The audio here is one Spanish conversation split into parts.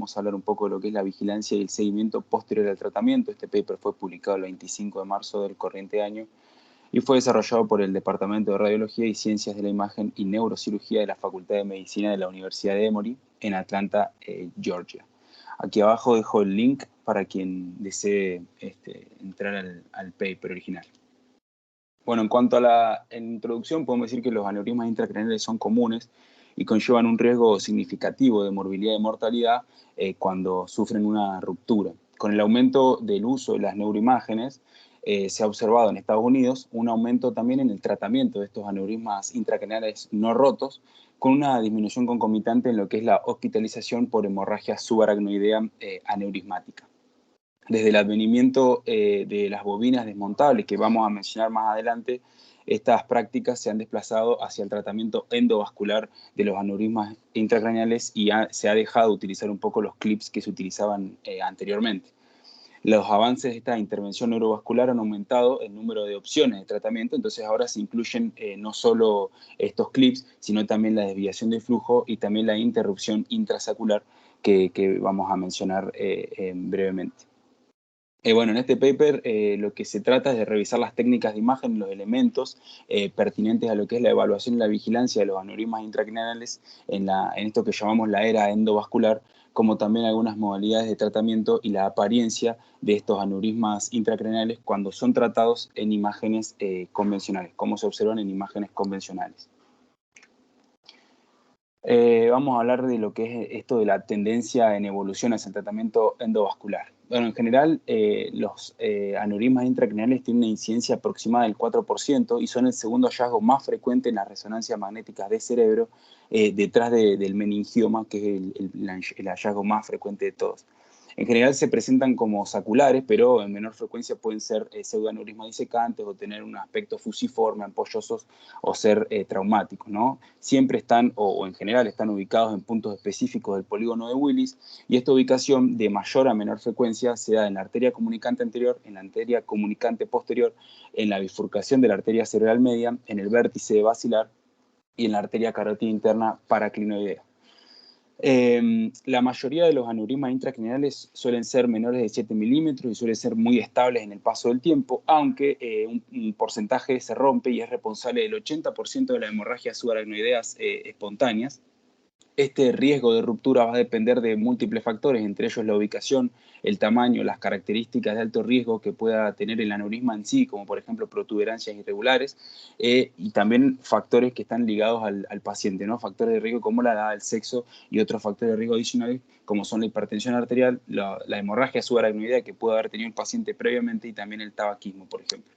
vamos a hablar un poco de lo que es la vigilancia y el seguimiento posterior al tratamiento. Este paper fue publicado el 25 de marzo del corriente año y fue desarrollado por el Departamento de Radiología y Ciencias de la Imagen y Neurocirugía de la Facultad de Medicina de la Universidad de Emory en Atlanta, Georgia. Aquí abajo dejo el link para quien desee entrar al paper original. Bueno, en cuanto a la introducción, podemos decir que los aneurismas intracraneales son comunes y conllevan un riesgo significativo de morbilidad y mortalidad cuando sufren una ruptura. Con el aumento del uso de las neuroimágenes, se ha observado en Estados Unidos un aumento también en el tratamiento de estos aneurismas intracraneales no rotos, con una disminución concomitante en lo que es la hospitalización por hemorragia subaracnoidea aneurismática. Desde el advenimiento de las bobinas desmontables, que vamos a mencionar más adelante, estas prácticas se han desplazado hacia el tratamiento endovascular de los aneurismas intracraneales y se ha dejado de utilizar un poco los clips que se utilizaban anteriormente. Los avances de esta intervención neurovascular han aumentado el número de opciones de tratamiento, entonces ahora se incluyen no solo estos clips, sino también la desviación de flujo y también la interrupción intrasacular que vamos a mencionar brevemente. Bueno, en este paper lo que se trata es de revisar las técnicas de imagen y los elementos pertinentes a lo que es la evaluación y la vigilancia de los aneurismas intracraneales en esto que llamamos la era endovascular, como también algunas modalidades de tratamiento y la apariencia de estos aneurismas intracraneales cuando son tratados en imágenes convencionales, como se observan en imágenes convencionales. Vamos a hablar de lo que es esto de la tendencia en evolución hacia el tratamiento endovascular. Bueno, en general, los aneurismas intracraneales tienen una incidencia aproximada del 4% y son el segundo hallazgo más frecuente en las resonancias magnéticas de cerebro, detrás del meningioma, que es el hallazgo más frecuente de todos. En general se presentan como saculares, pero en menor frecuencia pueden ser pseudoaneurismas disecantes o tener un aspecto fusiforme, ampollosos o ser traumáticos, ¿no? Siempre están, o en general están ubicados en puntos específicos del polígono de Willis, y esta ubicación de mayor a menor frecuencia se da en la arteria comunicante anterior, en la arteria comunicante posterior, en la bifurcación de la arteria cerebral media, en el vértice basilar y en la arteria carótida interna paraclinoidea. La mayoría de los aneurismas intracraneales suelen ser menores de 7 milímetros y suelen ser muy estables en el paso del tiempo, aunque un porcentaje se rompe y es responsable del 80% de las hemorragias subaracnoideas espontáneas. Este riesgo de ruptura va a depender de múltiples factores, entre ellos la ubicación, el tamaño, las características de alto riesgo que pueda tener el aneurisma en sí, como por ejemplo protuberancias irregulares, y también factores que están ligados al paciente, ¿no? Factores de riesgo como la edad, el sexo y otros factores de riesgo adicionales, como son la hipertensión arterial, la hemorragia subaracnoidea que puede haber tenido el paciente previamente y también el tabaquismo, por ejemplo.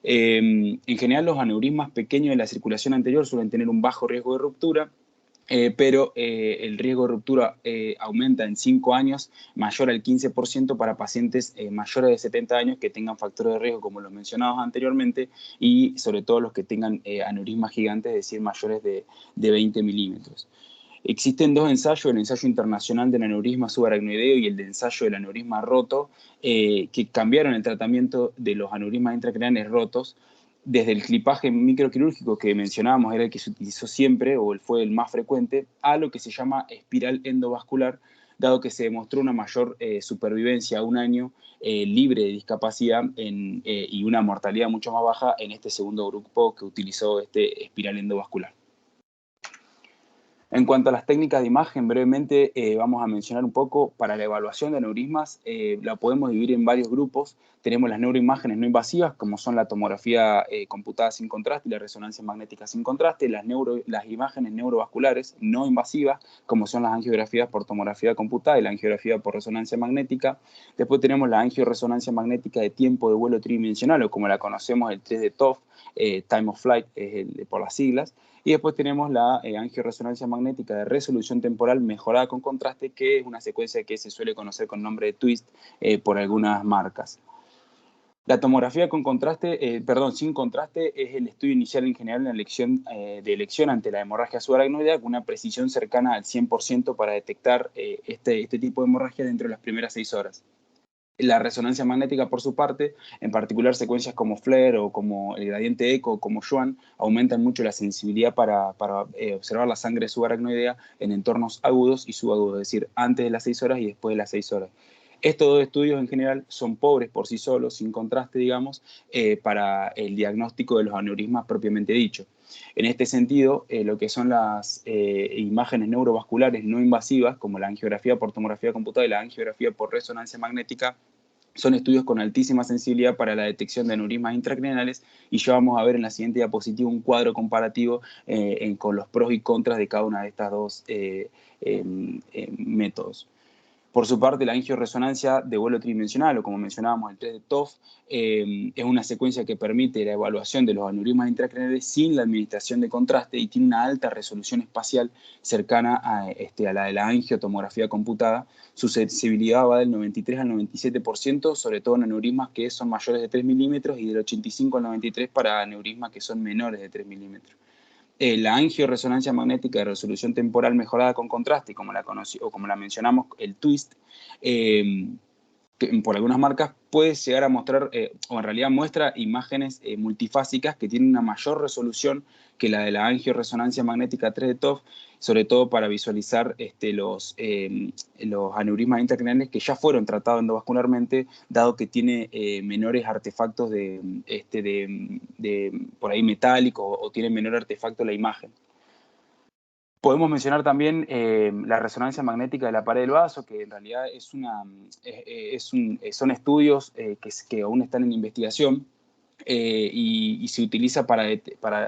En general, los aneurismas pequeños de la circulación anterior suelen tener un bajo riesgo de ruptura, pero el riesgo de ruptura aumenta en 5 años, mayor al 15% para pacientes mayores de 70 años que tengan factores de riesgo como los mencionados anteriormente y sobre todo los que tengan aneurismas gigantes, es decir, mayores de 20 milímetros. Existen dos ensayos, el ensayo internacional del aneurisma subaracnoideo y el de ensayo del aneurisma roto, que cambiaron el tratamiento de los aneurismas intracraneales rotos. Desde el clipaje microquirúrgico que mencionábamos, era el que se utilizó siempre, o fue el más frecuente, a lo que se llama espiral endovascular, dado que se demostró una mayor supervivencia a un año libre de discapacidad y una mortalidad mucho más baja en este segundo grupo que utilizó este espiral endovascular. En cuanto a las técnicas de imagen, brevemente vamos a mencionar un poco para la evaluación de aneurismas. La podemos dividir en varios grupos. Tenemos las neuroimágenes no invasivas, como son la tomografía computada sin contraste y la resonancia magnética sin contraste, las imágenes neurovasculares no invasivas, como son las angiografías por tomografía computada y la angiografía por resonancia magnética. Después tenemos la angioresonancia magnética de tiempo de vuelo tridimensional, o como la conocemos, el 3D TOF, Time of Flight, por las siglas. Y después tenemos la angioresonancia magnética de resolución temporal mejorada con contraste, que es una secuencia que se suele conocer con nombre de TWIST por algunas marcas. La tomografía con contraste, sin contraste es el estudio inicial en general en la de elección ante la hemorragia subaracnoidea con una precisión cercana al 100% para detectar este tipo de hemorragia dentro de las primeras 6 horas. La resonancia magnética, por su parte, en particular secuencias como FLAIR o como el gradiente ECO o como Schwann, aumentan mucho la sensibilidad para observar la sangre subaracnoidea en entornos agudos y subagudos, es decir, antes de las 6 horas y después de las 6 horas. Estos dos estudios en general son pobres por sí solos, sin contraste, digamos, para el diagnóstico de los aneurismas propiamente dicho. En este sentido, lo que son las imágenes neurovasculares no invasivas, como la angiografía por tomografía computada y la angiografía por resonancia magnética, son estudios con altísima sensibilidad para la detección de aneurismas intracraneales, y ya vamos a ver en la siguiente diapositiva un cuadro comparativo con los pros y contras de cada una de estas dos métodos. Por su parte, la angioresonancia de vuelo tridimensional, o como mencionábamos, el test de TOF, es una secuencia que permite la evaluación de los aneurismas intracraneales sin la administración de contraste y tiene una alta resolución espacial cercana a la de la angiotomografía computada. Su sensibilidad va del 93 al 97%, sobre todo en aneurismas que son mayores de 3 milímetros, y del 85 al 93% para aneurismas que son menores de 3 milímetros. La angioresonancia magnética de resolución temporal mejorada con contraste, como la mencionamos, el TWIST, por algunas marcas, puede llegar a mostrar, o en realidad muestra imágenes multifásicas que tienen una mayor resolución que la de la angioresonancia magnética 3 de TOF, sobre todo para visualizar los aneurismas intracraneales que ya fueron tratados endovascularmente, dado que tiene menores artefactos por ahí metálicos, o tiene menor artefacto la imagen. Podemos mencionar también la resonancia magnética de la pared del vaso, que en realidad son estudios que aún están en investigación, y se utiliza para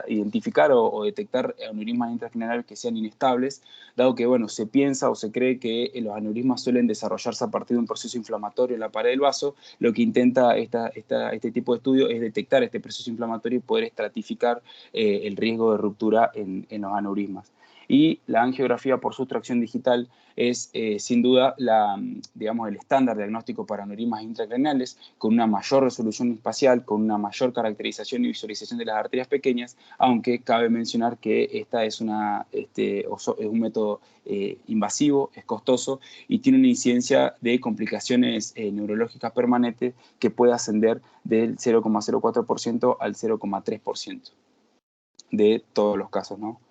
identificar o detectar aneurismas intracraneales que sean inestables, dado que se piensa o se cree que los aneurismas suelen desarrollarse a partir de un proceso inflamatorio en la pared del vaso. Lo que intenta este tipo de estudio es detectar este proceso inflamatorio y poder estratificar el riesgo de ruptura en los aneurismas. Y la angiografía por sustracción digital es sin duda el estándar diagnóstico para aneurismas intracraneales, con una mayor resolución espacial, con una mayor caracterización y visualización de las arterias pequeñas, aunque cabe mencionar que esta es un método invasivo, es costoso y tiene una incidencia de complicaciones neurológicas permanentes que puede ascender del 0,04% al 0,3% de todos los casos, ¿no?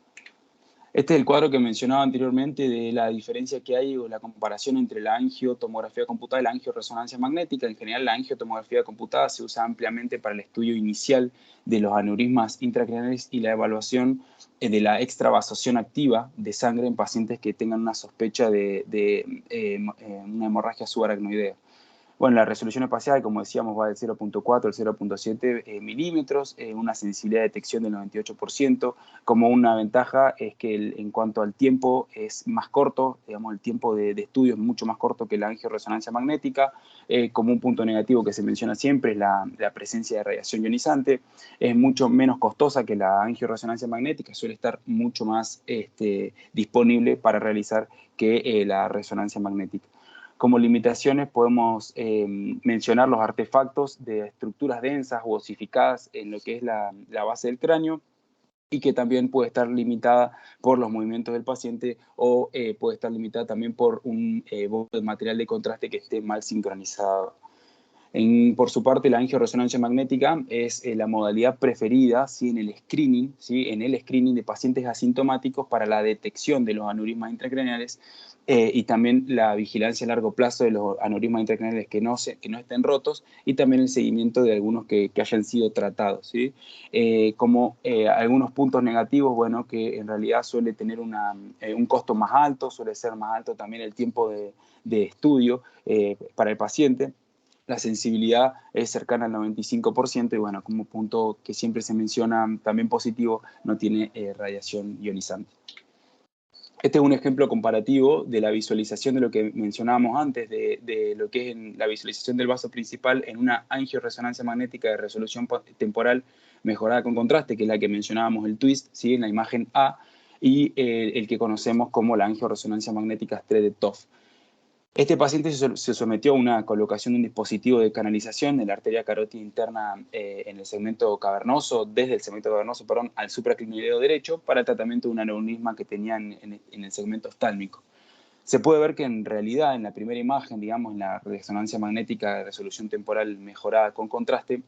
Este es el cuadro que mencionaba anteriormente de la diferencia que hay o la comparación entre la angiotomografía computada y la angioresonancia magnética. En general, la angiotomografía computada se usa ampliamente para el estudio inicial de los aneurismas intracraneales y la evaluación de la extravasación activa de sangre en pacientes que tengan una sospecha de una hemorragia subaracnoidea. Bueno, la resolución espacial, como decíamos, va del 0,4 al 0,7 milímetros, una sensibilidad de detección del 98%. Como una ventaja es que en cuanto al tiempo es más corto, digamos, el tiempo de estudio es mucho más corto que la angioresonancia magnética. Como un punto negativo que se menciona siempre es la presencia de radiación ionizante. Es mucho menos costosa que la angioresonancia magnética, suele estar mucho más disponible para realizar que la resonancia magnética. Como limitaciones podemos mencionar los artefactos de estructuras densas o osificadas en lo que es la base del cráneo, y que también puede estar limitada por los movimientos del paciente, o puede estar limitada también por un material de contraste que esté mal sincronizado. Por su parte, la angioresonancia magnética es la modalidad preferida, ¿sí?, en el screening de pacientes asintomáticos para la detección de los aneurismas intracraneales, y también la vigilancia a largo plazo de los aneurismas intracraneales que no estén rotos, y también el seguimiento de algunos que hayan sido tratados, ¿sí? Algunos puntos negativos, que en realidad suele tener un costo más alto, suele ser más alto también el tiempo de estudio para el paciente. La sensibilidad es cercana al 95%, y como punto que siempre se menciona también positivo, no tiene radiación ionizante. Este es un ejemplo comparativo de la visualización de lo que mencionábamos antes, de lo que es la visualización del vaso principal en una angioresonancia magnética de resolución temporal mejorada con contraste, que es la que mencionábamos, el TWIST, ¿sí?, en la imagen A, y el que conocemos como la angioresonancia magnética 3 de TOF. Este paciente se sometió a una colocación de un dispositivo de canalización de la arteria carótida interna en el segmento cavernoso, desde el segmento cavernoso, al supraclinoideo derecho, para el tratamiento de un aneurisma que tenía en el segmento oftálmico. se puede ver que en realidad en la primera imagen, digamos, en la resonancia magnética de resolución temporal mejorada con contraste,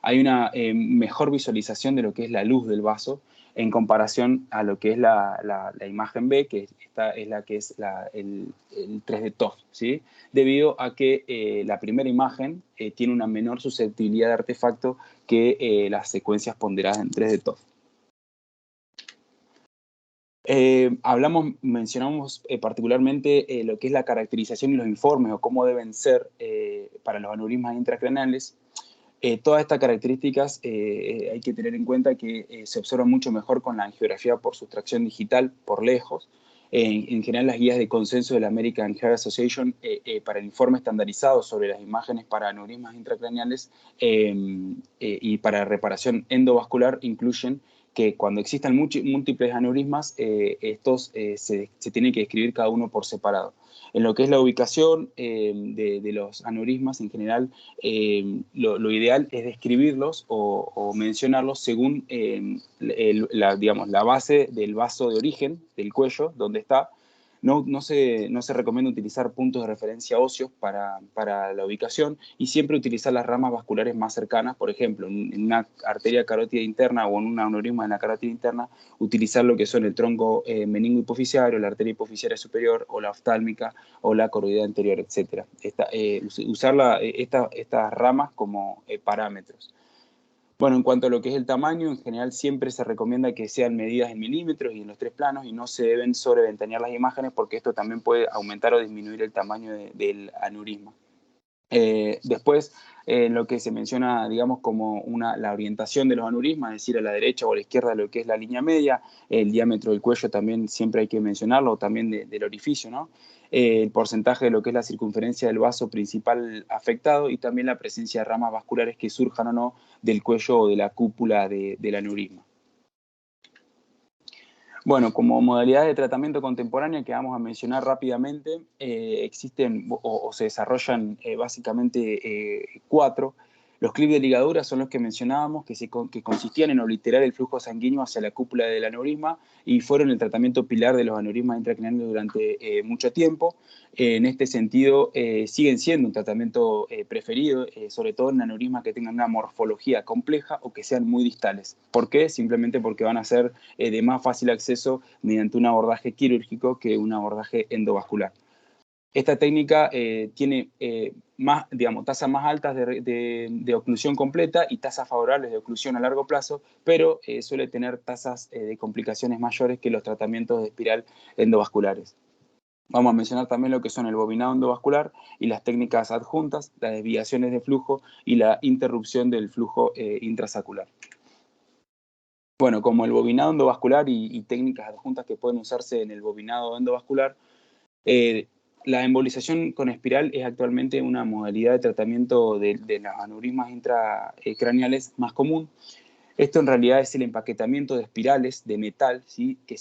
hay una mejor visualización de lo que es la luz del vaso en comparación a lo que es la imagen B, que esta es la que es el 3D ToF, ¿sí? Debido a que la primera imagen tiene una menor susceptibilidad de artefacto que las secuencias ponderadas en 3D ToF. Mencionamos particularmente lo que es la caracterización y los informes o cómo deben ser para los aneurismas intracraneales. Todas estas características hay que tener en cuenta que se observan mucho mejor con la angiografía por sustracción digital por lejos. En general, las guías de consenso de la American Heart Association para el informe estandarizado sobre las imágenes para aneurismas intracraneales y para reparación endovascular incluyen que cuando existan múltiples aneurismas, estos se tienen que describir cada uno por separado. En lo que es la ubicación de los aneurismas en general, lo ideal es describirlos o mencionarlos según digamos, la base del vaso de origen del cuello, donde está. No se recomienda utilizar puntos de referencia óseos para la ubicación y siempre utilizar las ramas vasculares más cercanas, por ejemplo, en una arteria carótida interna o en un aneurisma en la carótida interna, utilizar lo que son el tronco meningo hipoficiario, la arteria hipoficiaria superior o la oftálmica o la coroidea anterior, etc. Usar estas ramas como parámetros. Bueno, en cuanto a lo que es el tamaño, en general siempre se recomienda que sean medidas en milímetros y en los 3 planos y no se deben sobreventanear las imágenes porque esto también puede aumentar o disminuir el tamaño del aneurisma. Después, lo que se menciona, digamos, como la orientación de los aneurismas, es decir, a la derecha o a la izquierda lo que es la línea media, el diámetro del cuello también siempre hay que mencionarlo, también del orificio, ¿no? El porcentaje de lo que es la circunferencia del vaso principal afectado y también la presencia de ramas vasculares que surjan o no del cuello o de la cúpula del aneurisma. Bueno, como modalidad de tratamiento contemporánea que vamos a mencionar rápidamente, existen o se desarrollan básicamente 4. Los clips de ligadura son los que mencionábamos, que consistían en obliterar el flujo sanguíneo hacia la cúpula del aneurisma y fueron el tratamiento pilar de los aneurismas intracraneales durante mucho tiempo. En este sentido, siguen siendo un tratamiento preferido, sobre todo en aneurismas que tengan una morfología compleja o que sean muy distales. ¿Por qué? Simplemente porque van a ser de más fácil acceso mediante un abordaje quirúrgico que un abordaje endovascular. Esta técnica tiene tasas más altas de oclusión completa y tasas favorables de oclusión a largo plazo, pero suele tener tasas de complicaciones mayores que los tratamientos de espiral endovasculares. Vamos a mencionar también lo que son el bobinado endovascular y las técnicas adjuntas, las desviaciones de flujo y la interrupción del flujo intrasacular. Bueno, como el bobinado endovascular y técnicas adjuntas que pueden usarse en el bobinado endovascular, la embolización con espiral es actualmente una modalidad de tratamiento de los aneurismas intracraneales más común. Esto en realidad es el empaquetamiento de espirales de metal, ¿sí? Que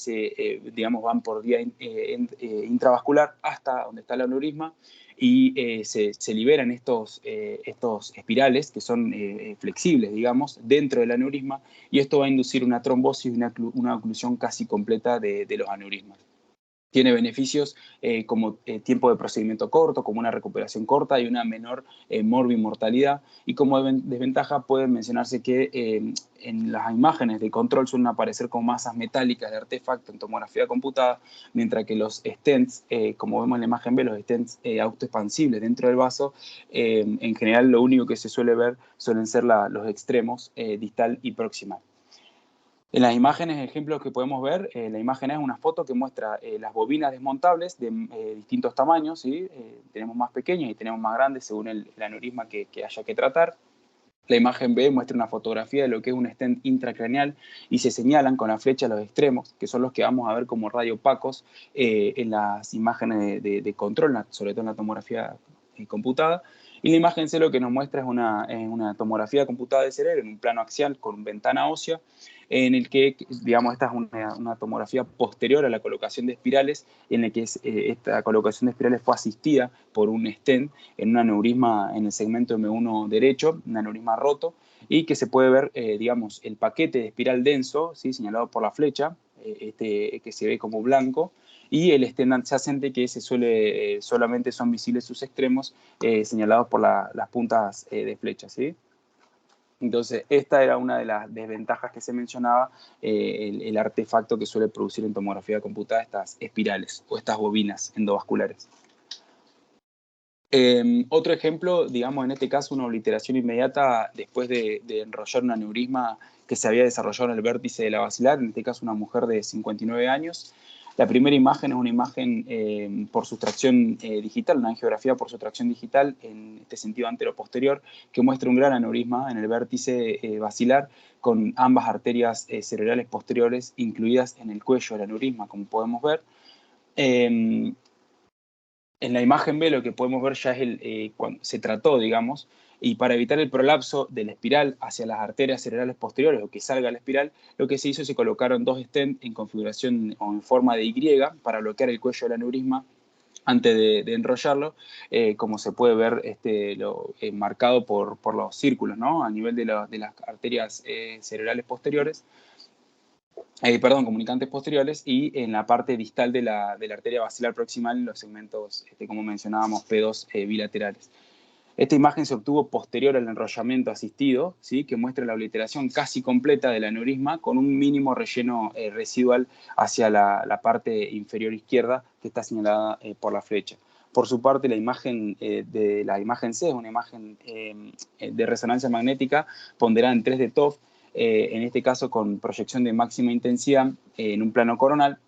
van por vía intravascular hasta donde está el aneurisma y se liberan estos espirales que son flexibles, digamos, dentro del aneurisma y esto va a inducir una trombosis y una oclusión casi completa de los aneurismas. Tiene beneficios como tiempo de procedimiento corto, como una recuperación corta y una menor morbimortalidad. Y como desventaja puede mencionarse que en las imágenes de control suelen aparecer con masas metálicas de artefacto en tomografía computada, mientras que los stents, como vemos en la imagen B, los stents autoexpansibles dentro del vaso, en general lo único que se suele ver suelen ser los extremos distal y proximal. En las imágenes, ejemplos que podemos ver, la imagen es una foto que muestra las bobinas desmontables de distintos tamaños, ¿sí? Tenemos más pequeñas y tenemos más grandes según el aneurisma que haya que tratar. La imagen B muestra una fotografía de lo que es un stent intracraneal y se señalan con la flecha los extremos, que son los que vamos a ver como radiopacos en las imágenes de control, sobre todo en la tomografía computada. Y la imagen C lo que nos muestra es una tomografía computada del cerebro en un plano axial con ventana ósea, en el que, digamos, esta es una tomografía posterior a la colocación de espirales, en la que esta colocación de espirales fue asistida por un stent en un aneurisma en el segmento M1 derecho, un aneurisma roto, y que se puede ver, digamos, el paquete de espiral denso, ¿sí? Señalado por la flecha, que se ve como blanco, y el stent adyacente, que solamente son visibles sus extremos señalados por las puntas de flecha, ¿sí? Entonces, esta era una de las desventajas que se mencionaba, el artefacto que suele producir en tomografía computada estas espirales o estas bobinas endovasculares. Otro ejemplo, digamos, en este caso, una obliteración inmediata después de enrollar un aneurisma que se había desarrollado en el vértice de la basilar, en este caso una mujer de 59 años. La primera imagen es una imagen por sustracción digital, una angiografía por sustracción digital en este sentido antero-posterior, que muestra un gran aneurisma en el vértice basilar con ambas arterias cerebrales posteriores incluidas en el cuello del aneurisma, como podemos ver. En la imagen B lo que podemos ver ya es cuando se trató, digamos, y para evitar el prolapso de la espiral hacia las arterias cerebrales posteriores o que salga la espiral, lo que se hizo es que se colocaron dos stents en configuración o en forma de Y para bloquear el cuello del aneurisma antes de enrollarlo, como se puede ver marcado por los círculos, ¿no? A nivel de las arterias cerebrales posteriores. Comunicantes posteriores, y en la parte distal de la arteria basilar proximal en los segmentos, como mencionábamos, P2 bilaterales. Esta imagen se obtuvo posterior al enrollamiento asistido, ¿sí? Que muestra la obliteración casi completa del aneurisma con un mínimo relleno residual hacia la parte inferior izquierda que está señalada por la flecha. Por su parte, la imagen C es una imagen de resonancia magnética ponderada en 3D TOF, en este caso con proyección de máxima intensidad en un plano coronal,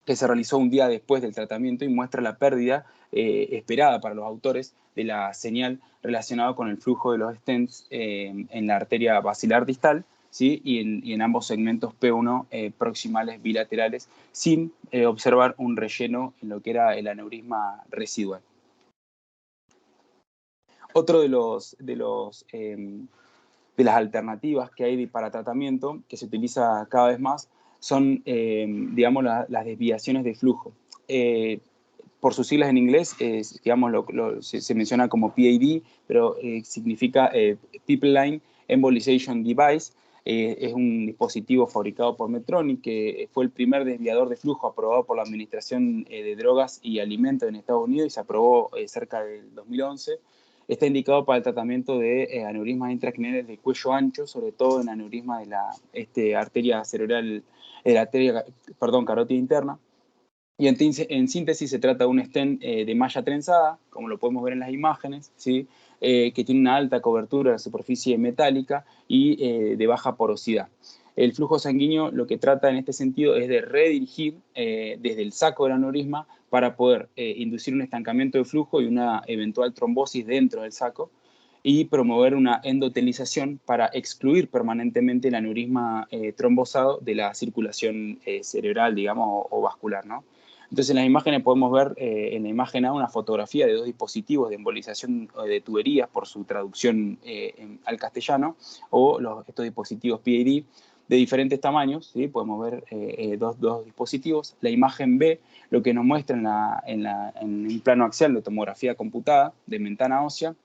que se realizó un día después del tratamiento y muestra la pérdida esperada para los autores de la señal relacionada con el flujo de los stents en la arteria basilar distal, ¿sí? y en ambos segmentos P1 proximales bilaterales, sin observar un relleno en lo que era el aneurisma residual. Otro de las alternativas que hay para tratamiento, que se utiliza cada vez más, son, digamos, las desviaciones de flujo. Por sus siglas en inglés, digamos, se menciona como PAD, pero significa Pipeline Embolization Device. Es un dispositivo fabricado por Medtronic, que fue el primer desviador de flujo aprobado por la Administración de Drogas y Alimentos en Estados Unidos y se aprobó cerca del 2011. Está indicado para el tratamiento de aneurismas intracraneales de cuello ancho, sobre todo en aneurisma de la arteria cerebral, carótida interna. Y en síntesis se trata de un stent de malla trenzada, como lo podemos ver en las imágenes, ¿sí? Que tiene una alta cobertura de la superficie metálica y de baja porosidad. El flujo sanguíneo lo que trata en este sentido es de redirigir desde el saco del aneurisma para poder inducir un estancamiento de flujo y una eventual trombosis dentro del saco, y promover una endotelización para excluir permanentemente el aneurisma trombosado de la circulación cerebral, digamos, o vascular, ¿no? Entonces en las imágenes podemos ver en la imagen A una fotografía de dos dispositivos de embolización de tuberías, por su traducción al castellano, o estos dispositivos PAD de diferentes tamaños, ¿sí? Podemos ver dos dispositivos. La imagen B lo que nos muestra en un plano axial de tomografía computada de ventana ósea,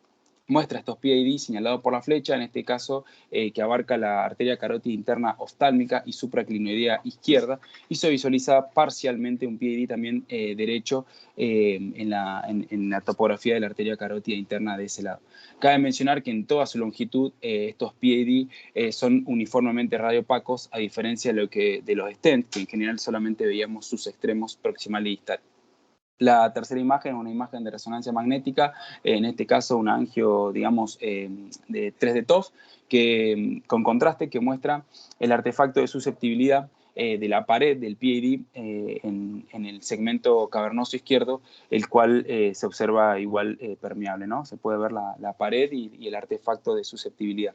muestra estos PAD señalados por la flecha, en este caso que abarca la arteria carótida interna oftálmica y supraclinoidea izquierda, y se visualiza parcialmente un PAD también derecho en la topografía de la arteria carótida interna de ese lado. Cabe mencionar que en toda su longitud estos PAD son uniformemente radiopacos, a diferencia de los stents, que en general solamente veíamos sus extremos proximal y distal. La tercera imagen es una imagen de resonancia magnética, en este caso un angio, digamos, de 3D TOF, con contraste, que muestra el artefacto de susceptibilidad de la pared del PAD en el segmento cavernoso izquierdo, el cual se observa igual permeable, ¿no? Se puede ver la pared y el artefacto de susceptibilidad.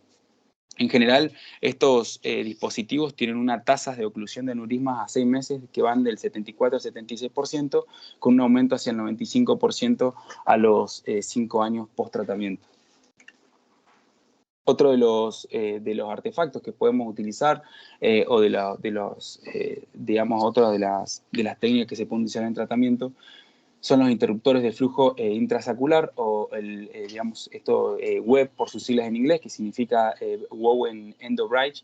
En general, estos dispositivos tienen una tasa de oclusión de aneurismas a 6 meses que van del 74 al 76%, con un aumento hacia el 95% a los 5 años post-tratamiento. Otro de los artefactos que podemos utilizar, digamos, otra de las técnicas que se pueden utilizar en tratamiento, son los interruptores de flujo intrasacular, o digamos, WEB por sus siglas en inglés, que significa Wowen Endo Bridge,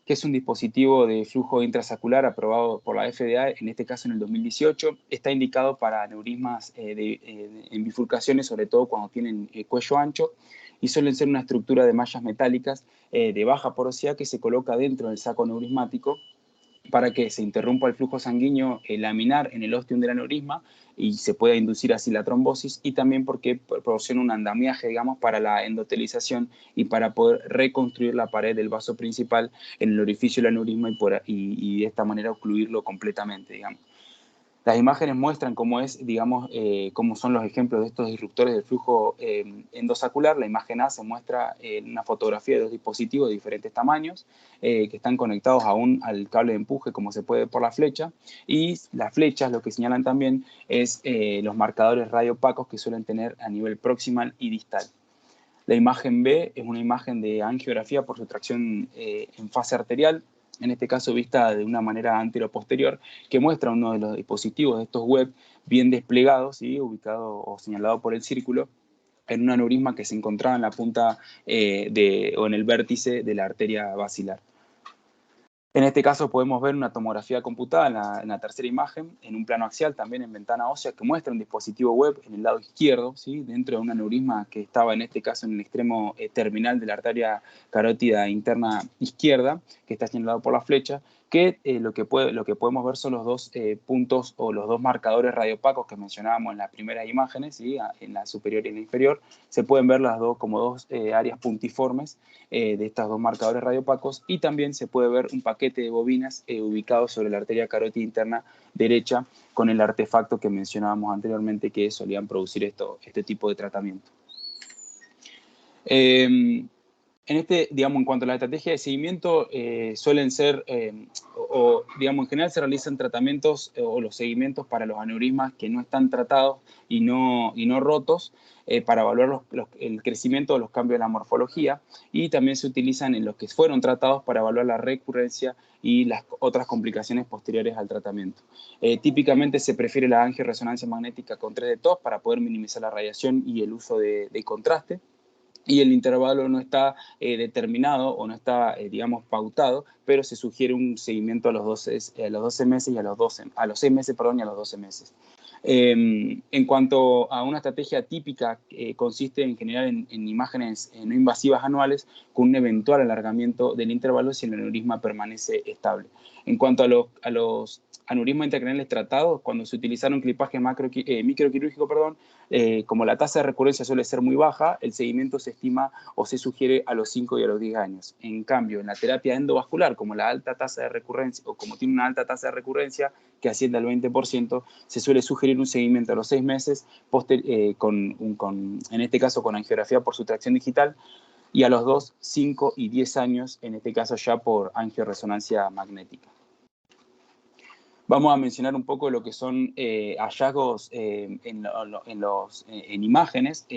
que es un dispositivo de flujo intrasaccular aprobado por la FDA, en este caso en el 2018. Está indicado para aneurismas en bifurcaciones, sobre todo cuando tienen cuello ancho, y suelen ser una estructura de mallas metálicas de baja porosidad que se coloca dentro del saco neurismático para que se interrumpa el flujo sanguíneo laminar en el ostium del aneurisma y se pueda inducir así la trombosis, y también porque proporciona un andamiaje, digamos, para la endotelización y para poder reconstruir la pared del vaso principal en el orificio del aneurisma y de esta manera ocluirlo completamente, digamos. Las imágenes muestran cómo es, digamos, cómo son los ejemplos de estos disruptores del flujo endossacular. La imagen A se muestra una fotografía de dos dispositivos de diferentes tamaños que están conectados aún al cable de empuje, como se puede ver por la flecha. Y las flechas lo que señalan también es los marcadores radiopacos que suelen tener a nivel proximal y distal. La imagen B es una imagen de angiografía por sustracción en fase arterial, en este caso vista de una manera anteroposterior, que muestra uno de los dispositivos de estos web bien desplegados, ¿sí? Ubicado o señalado por el círculo, en un aneurisma que se encontraba en la punta o en el vértice de la arteria basilar. En este caso podemos ver una tomografía computada en la tercera imagen, en un plano axial, también en ventana ósea, que muestra un dispositivo web en el lado izquierdo, ¿sí? Dentro de un aneurisma que estaba en este caso en el extremo terminal de la arteria carótida interna izquierda, que está señalado por la flecha, que lo que podemos ver son los dos puntos o los dos marcadores radiopacos que mencionábamos en las primeras imágenes, ¿sí? En la superior y en la inferior. Se pueden ver las dos como dos áreas puntiformes de estos dos marcadores radiopacos, y también se puede ver un paquete de bobinas ubicado sobre la arteria carótida interna derecha con el artefacto que mencionábamos anteriormente que solían producir este tipo de tratamiento. En cuanto a la estrategia de seguimiento, suelen ser, digamos, en general se realizan tratamientos o los seguimientos para los aneurismas que no están tratados y no rotos, para evaluar el crecimiento o los cambios de la morfología, y también se utilizan en los que fueron tratados para evaluar la recurrencia y las otras complicaciones posteriores al tratamiento. Típicamente se prefiere la angioresonancia magnética con 3 de TOF para poder minimizar la radiación y el uso de contraste. Y el intervalo no está determinado o no está, digamos, pautado, pero se sugiere un seguimiento a los 12 meses y a los 6 meses, perdón, y a los 12 meses. En cuanto a una estrategia típica, consiste en general en imágenes no invasivas anuales con un eventual alargamiento del intervalo si el aneurisma permanece estable. En cuanto a los aneurismas intracraneales tratados, cuando se utilizaron clipaje microquirúrgico, como la tasa de recurrencia suele ser muy baja, el seguimiento se estima o se sugiere a los 5 y a los 10 años. En cambio, en la terapia endovascular, como la alta tasa de recurrencia, o como tiene una alta tasa de recurrencia que asciende al 20%, se suele sugerir un seguimiento a los 6 meses, en este caso con angiografía por sustracción digital, y a los 2, 5 y 10 años, en este caso ya por angioresonancia magnética. Vamos a mencionar un poco lo que son hallazgos en imágenes,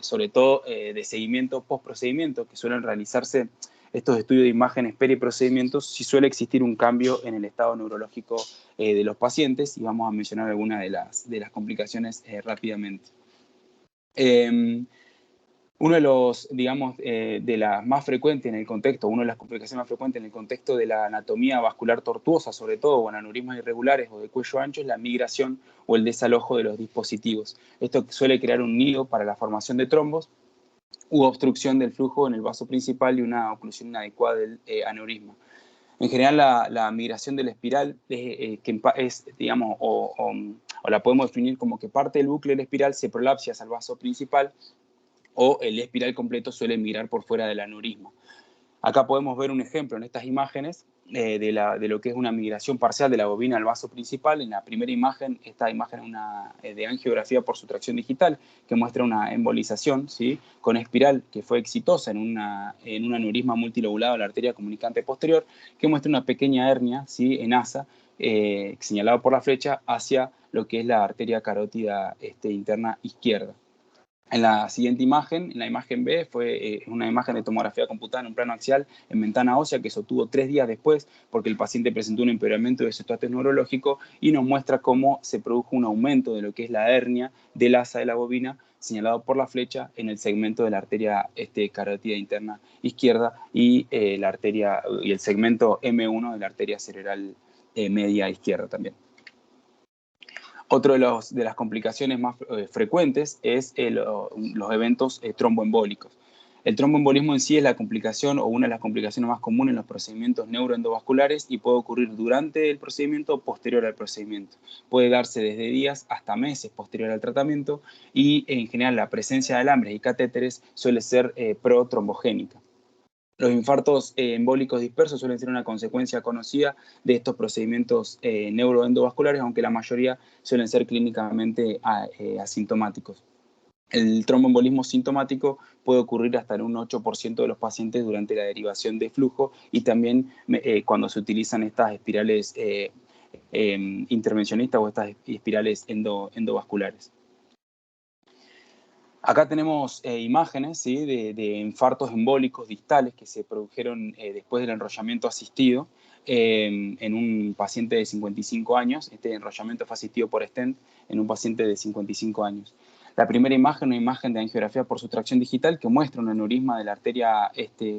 sobre todo de seguimiento post-procedimiento, que suelen realizarse estos estudios de imágenes periprocedimientos si suele existir un cambio en el estado neurológico de los pacientes, y vamos a mencionar algunas de las complicaciones rápidamente. Uno de los, digamos, de las más frecuentes en el contexto, una de las complicaciones más frecuentes en el contexto de la anatomía vascular tortuosa, sobre todo, o en aneurismas irregulares o de cuello ancho, es la migración o el desalojo de los dispositivos. Esto suele crear un nido para la formación de trombos u obstrucción del flujo en el vaso principal y una oclusión inadecuada del aneurisma. En general, la migración de la espiral digamos, o la podemos definir como que parte del bucle de la espiral se prolapsa hacia el vaso principal, o el espiral completo suele migrar por fuera del aneurisma. Acá podemos ver un ejemplo en estas imágenes de lo que es una migración parcial de la bobina al vaso principal. En la primera imagen, esta imagen es de angiografía por sustracción digital, que muestra una embolización, ¿sí? Con espiral que fue exitosa en un aneurisma multilobulado de la arteria comunicante posterior, que muestra una pequeña hernia, ¿sí? En asa, señalado por la flecha, hacia lo que es la arteria carótida interna izquierda. En la siguiente imagen, en la imagen B, fue una imagen de tomografía computada en un plano axial en ventana ósea que se obtuvo 3 días después porque el paciente presentó un empeoramiento de su estatus neurológico, y nos muestra cómo se produjo un aumento de lo que es la hernia del asa de la bobina señalado por la flecha en el segmento de la arteria carótida interna izquierda y el segmento M1 de la arteria cerebral media izquierda también. Otro de las complicaciones más frecuentes es los eventos tromboembólicos. El tromboembolismo en sí es la complicación o una de las complicaciones más comunes en los procedimientos neuroendovasculares y puede ocurrir durante el procedimiento o posterior al procedimiento. Puede darse desde días hasta meses posterior al tratamiento y en general la presencia de alambres y catéteres suele ser protrombogénica. Los infartos embólicos dispersos suelen ser una consecuencia conocida de estos procedimientos neuroendovasculares, aunque la mayoría suelen ser clínicamente asintomáticos. El tromboembolismo sintomático puede ocurrir hasta en un 8% de los pacientes durante la derivación de flujo y también cuando se utilizan estas espirales intervencionistas o estas espirales endovasculares. Acá tenemos imágenes, ¿sí?, de infartos embólicos distales que se produjeron después del enrollamiento asistido en un paciente de 55 años. Este enrollamiento fue asistido por stent en un paciente de 55 años. La primera imagen, una imagen de angiografía por sustracción digital que muestra un aneurisma de la arteria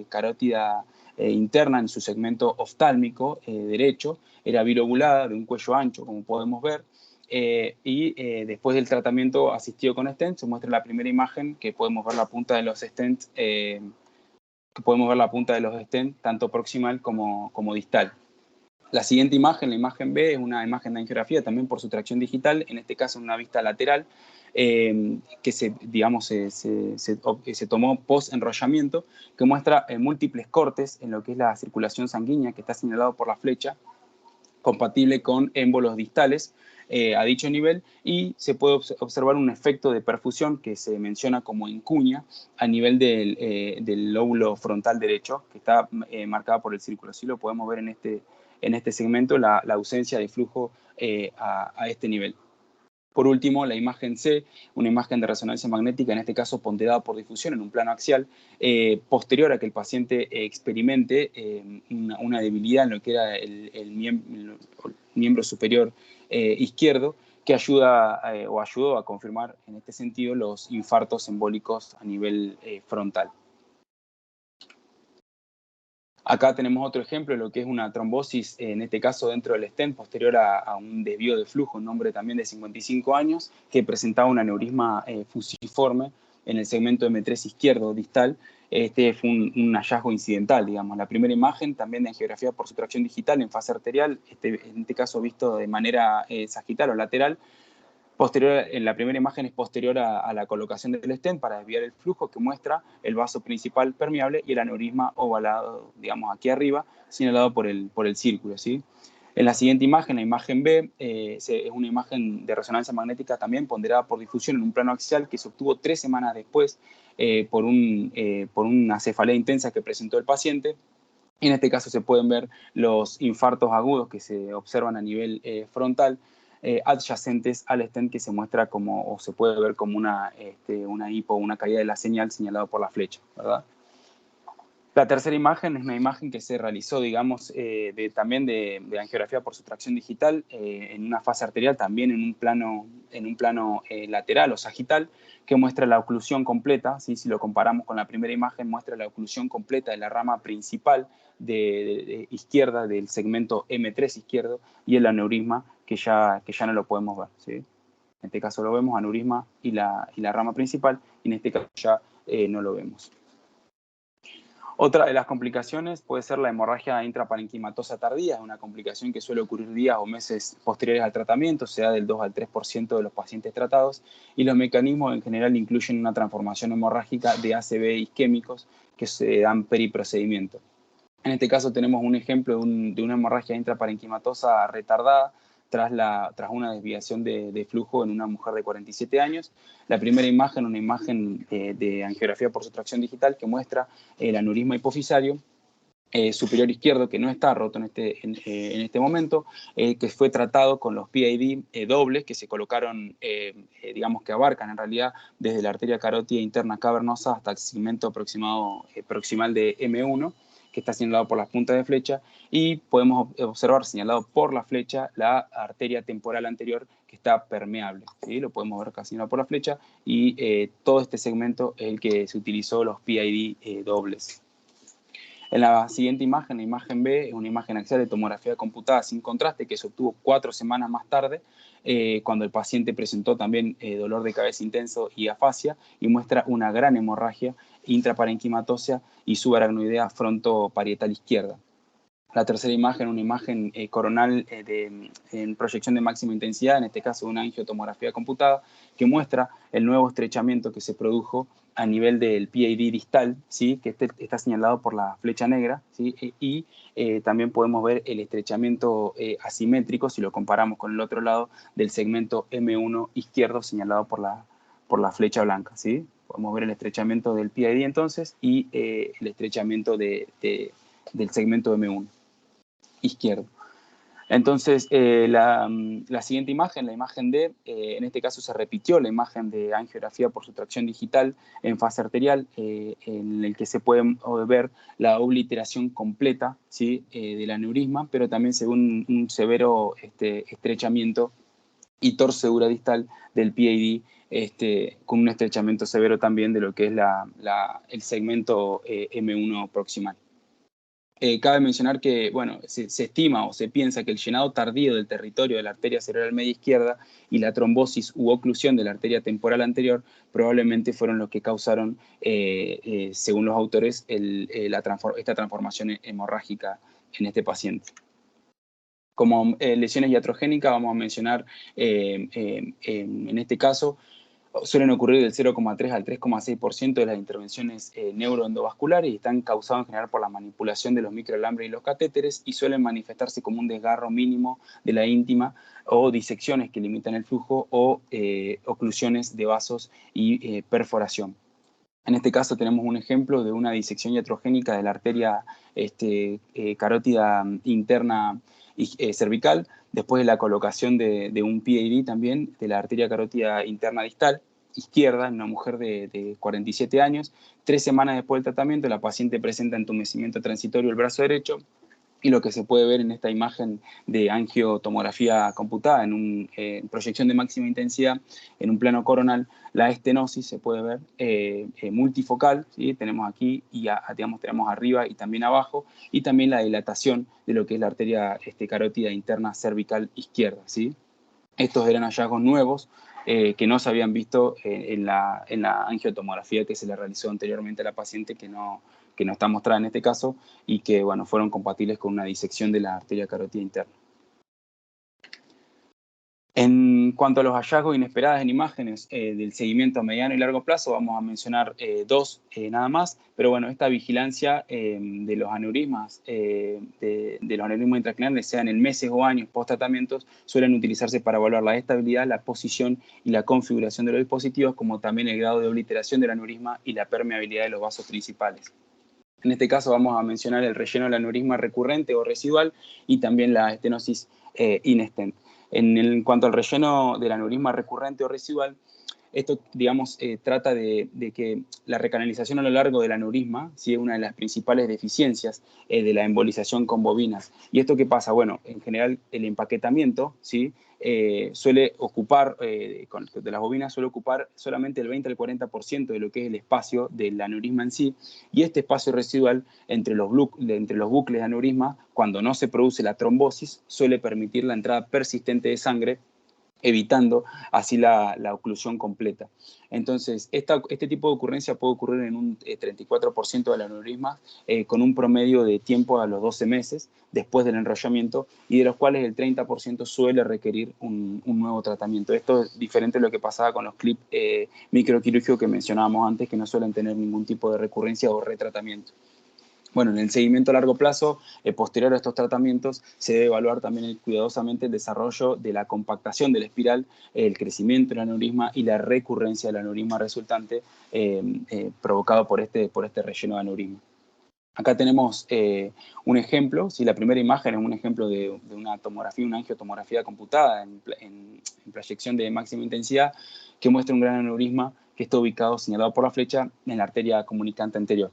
carótida interna en su segmento oftálmico derecho. Era bilobulada, de un cuello ancho, como podemos ver. Después del tratamiento asistido con stent se muestra la primera imagen que podemos ver la punta de los stents, tanto proximal como distal. La siguiente imagen, la imagen B, es una imagen de angiografía también por sustracción digital, en este caso en una vista lateral, que se tomó post-enrollamiento, que muestra múltiples cortes en lo que es la circulación sanguínea, que está señalado por la flecha, compatible con émbolos distales a dicho nivel, y se puede observar un efecto de perfusión que se menciona como encuña a nivel del lóbulo frontal derecho, que está marcada por el círculo. Así lo podemos ver en este segmento, la ausencia de flujo a este nivel. Por último, la imagen C, una imagen de resonancia magnética, en este caso ponderada por difusión en un plano axial, posterior a que el paciente experimente una debilidad en lo que era el miembro superior izquierdo, que ayudó a confirmar en este sentido los infartos embólicos a nivel frontal. Acá tenemos otro ejemplo de lo que es una trombosis, en este caso dentro del stent, posterior a un desvío de flujo, un hombre también de 55 años, que presentaba un aneurisma fusiforme en el segmento M3 izquierdo distal. Este fue un hallazgo incidental, digamos. La primera imagen también de angiografía por sustracción digital en fase arterial, en este caso visto de manera sagital o lateral. En la primera imagen es posterior a la colocación del stent para desviar el flujo, que muestra el vaso principal permeable y el aneurisma ovalado, digamos, aquí arriba, señalado por el círculo, ¿sí? En la siguiente imagen, la imagen B, es una imagen de resonancia magnética también ponderada por difusión en un plano axial que se obtuvo 3 semanas después por una cefalea intensa que presentó el paciente. Y en este caso se pueden ver los infartos agudos que se observan a nivel frontal, adyacentes al stent, que se muestra o se puede ver como una hipo, una caída de la señal señalado por la flecha, ¿verdad? La tercera imagen es una imagen que se realizó, digamos, también de angiografía por sustracción digital en una fase arterial, también en un plano lateral o sagital, que muestra la oclusión completa, ¿sí? Si lo comparamos con la primera imagen, muestra la oclusión completa de la rama principal de izquierda del segmento M3 izquierdo y el aneurisma que ya no lo podemos ver, ¿sí? En este caso lo vemos, aneurisma y la rama principal, y en este caso ya no lo vemos. Otra de las complicaciones puede ser la hemorragia intraparenquimatosa tardía, una complicación que suele ocurrir días o meses posteriores al tratamiento, se da del 2 al 3% de los pacientes tratados, y los mecanismos en general incluyen una transformación hemorrágica de ACV isquémicos que se dan periprocedimiento. En este caso tenemos un ejemplo de una hemorragia intraparenquimatosa retardada tras una desviación de flujo en una mujer de 47 años. La primera imagen, una imagen de angiografía por sustracción digital que muestra el aneurisma hipofisario superior izquierdo, que no está roto en este momento, que fue tratado con los PID dobles que se colocaron, digamos que abarcan en realidad desde la arteria carótida interna cavernosa hasta el segmento proximal de M1, que está señalado por las puntas de flecha, y podemos observar señalado por la flecha la arteria temporal anterior, que está permeable, ¿sí? Lo podemos ver casi por la flecha, y todo este segmento es el que se utilizó los PID dobles. En la siguiente imagen, la imagen B, es una imagen axial de tomografía computada sin contraste que se obtuvo 4 semanas más tarde, cuando el paciente presentó también dolor de cabeza intenso y afasia, y muestra una gran hemorragia intraparenquimatosa y subaracnoidea frontoparietal izquierda. La tercera imagen, una imagen coronal en proyección de máxima intensidad, en este caso una angiotomografía computada, que muestra el nuevo estrechamiento que se produjo a nivel del PID distal, ¿sí? Que está señalado por la flecha negra, ¿sí? Y también podemos ver el estrechamiento asimétrico, si lo comparamos con el otro lado, del segmento M1 izquierdo señalado por la flecha blanca, ¿sí? Podemos ver el estrechamiento del PID entonces y el estrechamiento del segmento M1 izquierdo. Entonces, la siguiente imagen, la imagen D, en este caso se repitió la imagen de angiografía por sustracción digital en fase arterial, en el que se puede ver la obliteración completa, ¿sí? Del aneurisma, pero también según un severo estrechamiento y torcedura distal del PID, con un estrechamiento severo también de lo que es el segmento M1 proximal. Cabe mencionar que, bueno, se estima o se piensa que el llenado tardío del territorio de la arteria cerebral media izquierda y la trombosis u oclusión de la arteria temporal anterior probablemente fueron los que causaron, según los autores, esta transformación hemorrágica en este paciente. Como lesiones iatrogénicas vamos a mencionar, en este caso, suelen ocurrir del 0,3 al 3,6% de las intervenciones neuroendovasculares y están causadas en general por la manipulación de los microalambres y los catéteres, y suelen manifestarse como un desgarro mínimo de la íntima o disecciones que limitan el flujo o oclusiones de vasos y perforación. En este caso tenemos un ejemplo de una disección iatrogénica de la arteria carótida interna cervical, después de la colocación de un PID también de la arteria carótida interna distal izquierda en una mujer de 47 años. 3 semanas después del tratamiento, la paciente presenta entumecimiento transitorio del brazo derecho, y lo que se puede ver en esta imagen de angiotomografía computada en proyección de máxima intensidad en un plano coronal, la estenosis se puede ver multifocal, ¿sí? Tenemos aquí y digamos, tenemos arriba y también abajo, y también la dilatación de lo que es la arteria carótida interna cervical izquierda, ¿sí? Estos eran hallazgos nuevos que no se habían visto en la angiotomografía que se le realizó anteriormente a la paciente, que no está mostrada en este caso, y que, bueno, fueron compatibles con una disección de la arteria carótida interna. En cuanto a los hallazgos inesperados en imágenes del seguimiento a mediano y largo plazo, vamos a mencionar dos nada más, pero bueno, esta vigilancia de los aneurismas, de los aneurismas intracraneales, sean en meses o años post-tratamientos, suelen utilizarse para evaluar la estabilidad, la posición y la configuración de los dispositivos, como también el grado de obliteración del aneurisma y la permeabilidad de los vasos principales. En este caso vamos a mencionar el relleno del aneurisma recurrente o residual y también la estenosis in-stent. En cuanto al relleno del aneurisma recurrente o residual, esto, digamos, trata de que la recanalización a lo largo del aneurisma, ¿sí?, es una de las principales deficiencias de la embolización con bobinas. ¿Y esto qué pasa? Bueno, en general el empaquetamiento, ¿sí?, suele ocupar, de las bobinas suele ocupar solamente el 20 al 40% de lo que es el espacio del aneurisma en sí, y este espacio residual entre los bucles de aneurisma, cuando no se produce la trombosis, suele permitir la entrada persistente de sangre, evitando así la oclusión completa. Entonces, este tipo de ocurrencia puede ocurrir en un 34% del aneurisma, con un promedio de tiempo a los 12 meses después del enrollamiento, y de los cuales el 30% suele requerir un nuevo tratamiento. Esto es diferente de lo que pasaba con los clips microquirúrgicos que mencionábamos antes, que no suelen tener ningún tipo de recurrencia o retratamiento. Bueno, en el seguimiento a largo plazo, posterior a estos tratamientos, se debe evaluar también cuidadosamente el desarrollo de la compactación de la espiral, el crecimiento del aneurisma y la recurrencia del aneurisma resultante provocado por este relleno de aneurisma. Acá tenemos un ejemplo, ¿sí? La primera imagen es un ejemplo de una tomografía, una angiotomografía computada en proyección de máxima intensidad, que muestra un gran aneurisma que está ubicado, señalado por la flecha, en la arteria comunicante anterior.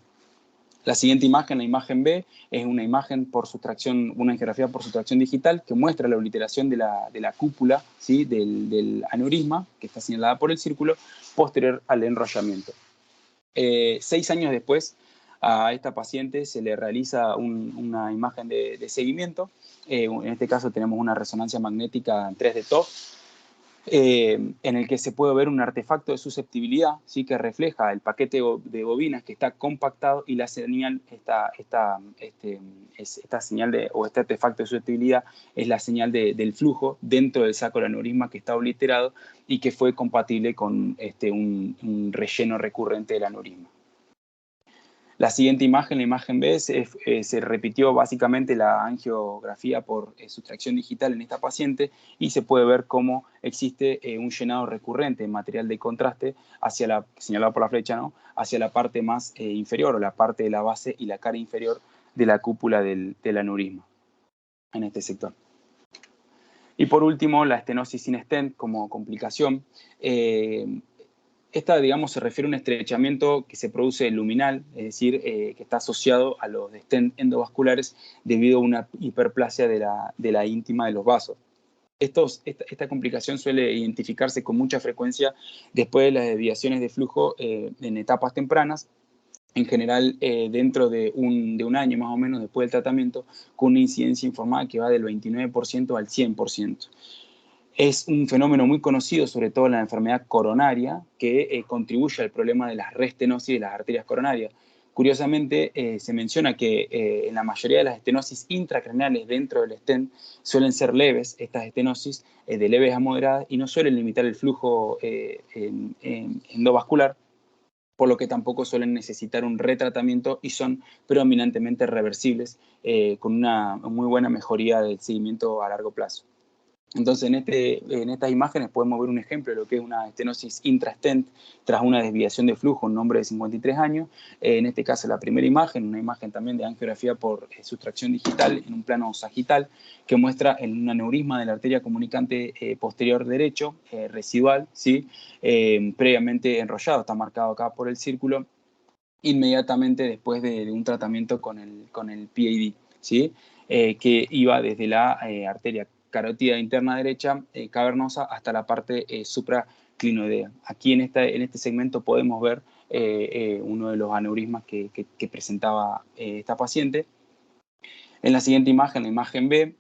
La siguiente imagen, la imagen B, es una imagen por sustracción, una angiografía por sustracción digital que muestra la obliteración de la cúpula, ¿sí? del aneurisma, que está señalada por el círculo, posterior al enrollamiento. 6 años después, a esta paciente se le realiza una imagen de seguimiento. En este caso tenemos una resonancia magnética en 3D TOF, en el que se puede ver un artefacto de susceptibilidad, ¿sí? Que refleja el paquete de bobinas que está compactado y la señal, esta señal o este artefacto de susceptibilidad es la señal del flujo dentro del saco del aneurisma que está obliterado y que fue compatible con un relleno recurrente del aneurisma. La siguiente imagen, la imagen B, se repitió básicamente la angiografía por sustracción digital en esta paciente y se puede ver cómo existe un llenado recurrente en material de contraste señalado por la flecha, ¿no? Hacia la parte más inferior, o la parte de la base y la cara inferior de la cúpula del aneurisma en este sector. Y por último, la estenosis sin stent como complicación. Esta, digamos, se refiere a un estrechamiento que se produce luminal, es decir, que está asociado a los stent endovasculares debido a una hiperplasia de la íntima de los vasos. Esta complicación suele identificarse con mucha frecuencia después de las desviaciones de flujo en etapas tempranas, en general dentro de un año más o menos después del tratamiento, con una incidencia informada que va del 29% al 100%. Es un fenómeno muy conocido, sobre todo en la enfermedad coronaria, que contribuye al problema de la restenosis de las arterias coronarias. Curiosamente, se menciona que en la mayoría de las estenosis intracraneales dentro del stent suelen ser leves, estas estenosis de leves a moderadas, y no suelen limitar el flujo endovascular, por lo que tampoco suelen necesitar un retratamiento y son predominantemente reversibles, con una muy buena mejoría del seguimiento a largo plazo. Entonces, en estas imágenes podemos ver un ejemplo de lo que es una estenosis intrastent tras una desviación de flujo en un hombre de 53 años. En este caso, la primera imagen, una imagen también de angiografía por sustracción digital en un plano sagital, que muestra un aneurisma de la arteria comunicante posterior derecho, residual, ¿sí? Previamente enrollado, está marcado acá por el círculo, inmediatamente después de un tratamiento con el PAD, ¿sí? Que iba desde la arteria carótida interna derecha cavernosa hasta la parte supraclinoidea. Aquí en este segmento podemos ver uno de los aneurismas que presentaba esta paciente. En la siguiente imagen, la imagen B,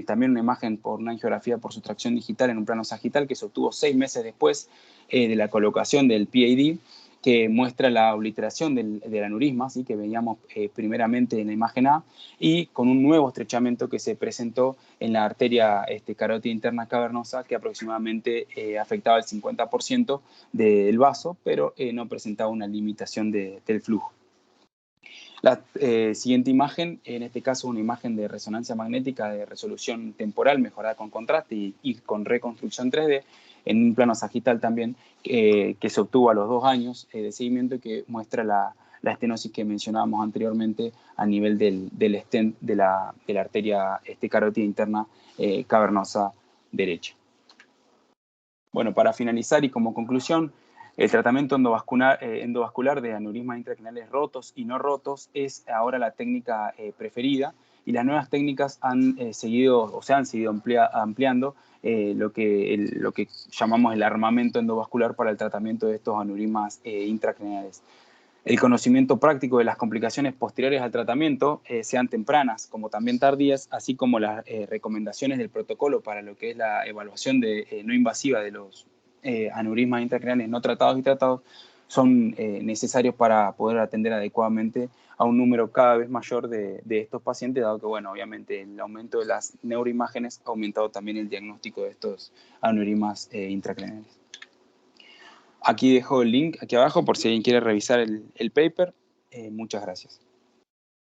también una imagen por una angiografía por sustracción digital en un plano sagital que se obtuvo 6 meses después de la colocación del PAD, que muestra la obliteración del aneurisma, ¿sí? Que veíamos primeramente en la imagen A, y con un nuevo estrechamiento que se presentó en la arteria carótida interna cavernosa, que aproximadamente afectaba el 50% del vaso, pero no presentaba una limitación del flujo. La siguiente imagen, en este caso una imagen de resonancia magnética de resolución temporal mejorada con contraste y con reconstrucción 3D, en un plano sagital también, que se obtuvo a los 2 años de seguimiento y que muestra la estenosis que mencionábamos anteriormente a nivel del stent de la arteria carótida interna cavernosa derecha. Bueno, para finalizar y como conclusión, el tratamiento endovascular de aneurismas intracraneales rotos y no rotos es ahora la técnica preferida, y las nuevas técnicas se han seguido ampliando lo que llamamos el armamento endovascular para el tratamiento de estos aneurismas intracraneales. El conocimiento práctico de las complicaciones posteriores al tratamiento, sean tempranas como también tardías, así como las recomendaciones del protocolo para lo que es la evaluación no invasiva de los aneurismas intracraneales no tratados y tratados, son necesarios para poder atender adecuadamente a un número cada vez mayor de estos pacientes, dado que, bueno, obviamente el aumento de las neuroimágenes ha aumentado también el diagnóstico de estos aneurismas intracraneales. Aquí dejo el link aquí abajo por si alguien quiere revisar el paper. Muchas gracias.